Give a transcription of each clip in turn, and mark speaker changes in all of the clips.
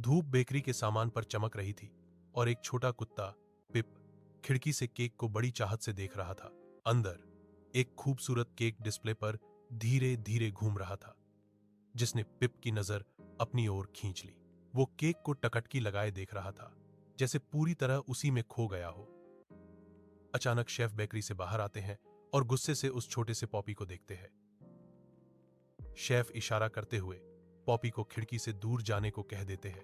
Speaker 1: धूप बेकरी के सामान पर चमक रही थी और एक छोटा कुत्ता पिप खिड़की से केक को बड़ी चाहत से देख रहा था। अंदर एक खूबसूरत केक डिस्प्ले पर धीरे धीरे घूम रहा था, जिसने पिप की नजर अपनी ओर खींच ली। वो केक को टकटकी लगाए देख रहा था, जैसे पूरी तरह उसी में खो गया हो। अचानक शेफ बेकरी से बाहर आते हैं और गुस्से से उस छोटे से पॉपी को देखते हैं। शेफ इशारा करते हुए पॉपी को खिड़की से दूर जाने को कह देते हैं।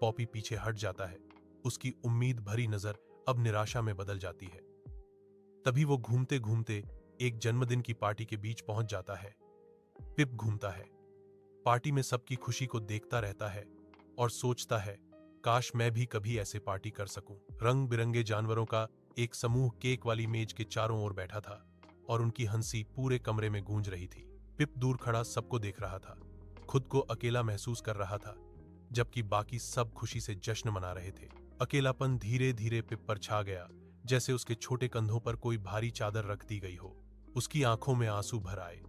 Speaker 1: पॉपी पीछे हट जाता है। उसकी उम्मीद भरी नजर अब निराशा में बदल जाती है। तभी वो घूमते घूमते एक जन्मदिन की पार्टी के बीच पहुंच जाता है। पिप घूमता है, पार्टी में सबकी खुशी को देखता रहता है और सोचता है, काश मैं भी कभी ऐसे पार्टी कर सकूं। रंग बिरंगे जानवरों का एक समूह केक वाली मेज के चारों ओर बैठा था और उनकी हंसी पूरे कमरे में गूंज रही थी। पिप दूर खड़ा सबको देख रहा था, खुद को अकेला महसूस कर रहा था, जबकि बाकी सब खुशी से जश्न मना रहे थे। अकेलापन धीरे धीरे पिप पर छा गया, जैसे उसके छोटे कंधों पर कोई भारी चादर रख दी गई हो। उसकी आंखों में आंसू भर आए,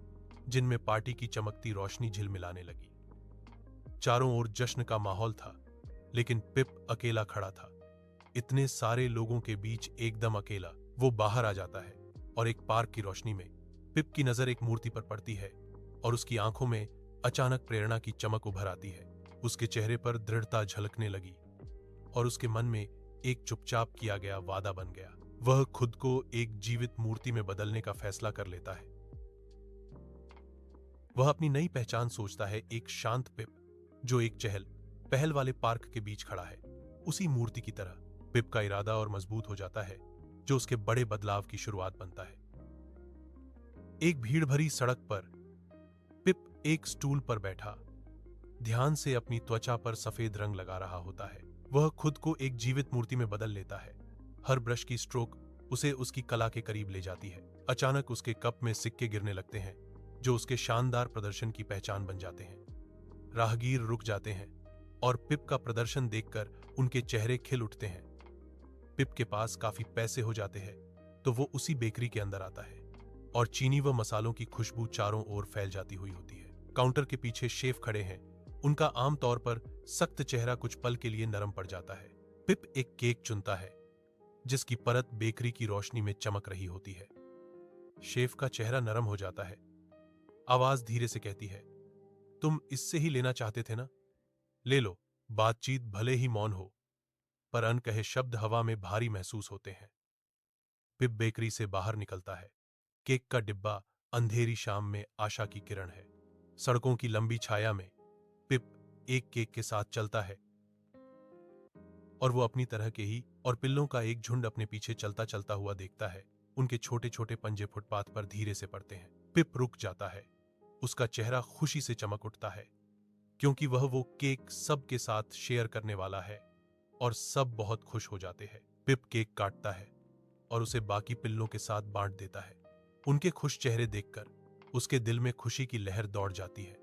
Speaker 1: जिनमें पार्टी की चमकती रोशनी झिलमिलाने लगी। चारों ओर जश्न का माहौल था, लेकिन पिप अकेला खड़ा था। इतने सारे लोगों के बीच एकदम अकेला। वो बाहर आ जाता है और एक पार्क की रोशनी में पिप की नजर एक मूर्ति पर पड़ती है और उसकी आंखों में अचानक प्रेरणा की चमक उभर आती है। उसके चेहरे पर दृढ़ता झलकने लगी और उसके मन में एक चुपचाप किया गया वादा बन गया। वह खुद को एक जीवित मूर्ति में बदलने का फैसला कर लेता है। वह अपनी नई पहचान सोचता है, एक शांत पिप जो एक चहल पहल वाले पार्क के बीच खड़ा है। उसी मूर्ति की तरह पिप का इरादा और मजबूत हो जाता है, जो उसके बड़े बदलाव की शुरुआत बनता है। एक भीड़ भरी सड़क पर पिप एक स्टूल पर बैठा ध्यान से अपनी त्वचा पर सफेद रंग लगा रहा होता है। वह खुद को एक जीवित मूर्ति में बदल लेता है। हर ब्रश की स्ट्रोक उसे उसकी कला के करीब ले जाती है। अचानक उसके कप में सिक्के गिरने लगते हैं, जो उसके शानदार प्रदर्शन की पहचान बन जाते हैं। राहगीर रुक जाते हैं और पिप का प्रदर्शन देखकर उनके चेहरे खिल उठते हैं। पिप के पास काफी पैसे हो जाते हैं, तो वो उसी बेकरी के अंदर आता है और चीनी व मसालों की खुशबू चारों ओर फैल जाती हुई होती है। काउंटर के पीछे शेफ खड़े हैं। उनका आमतौर पर सख्त चेहरा कुछ पल के लिए नरम पड़ जाता है। पिप एक केक चुनता है, जिसकी परत बेकरी की रोशनी में चमक रही होती है। शेफ का चेहरा नरम हो जाता है। आवाज धीरे से कहती है, तुम इससे ही लेना चाहते थे ना? ले लो। बातचीत भले ही मौन हो, पर अनकहे शब्द हवा में भारी महसूस होते हैं। पिप बेकरी से बाहर निकलता है। केक का डिब्बा अंधेरी शाम में आशा की किरण है। सड़कों की लंबी छाया में पिप एक केक के साथ चलता है और वो अपनी तरह के ही और पिल्लों का एक झुंड अपने पीछे चलता चलता हुआ देखता है। उनके छोटे छोटे पंजे फुटपाथ पर धीरे से पड़ते हैं। पिप रुक जाता है। उसका चेहरा खुशी से चमक उठता है, क्योंकि वह वो केक सबके साथ शेयर करने वाला है और सब बहुत खुश हो जाते हैं। पिप केक काटता है और उसे बाकी पिल्लों के साथ बांट देता है। उनके खुश चेहरे देखकर उसके दिल में खुशी की लहर दौड़ जाती है।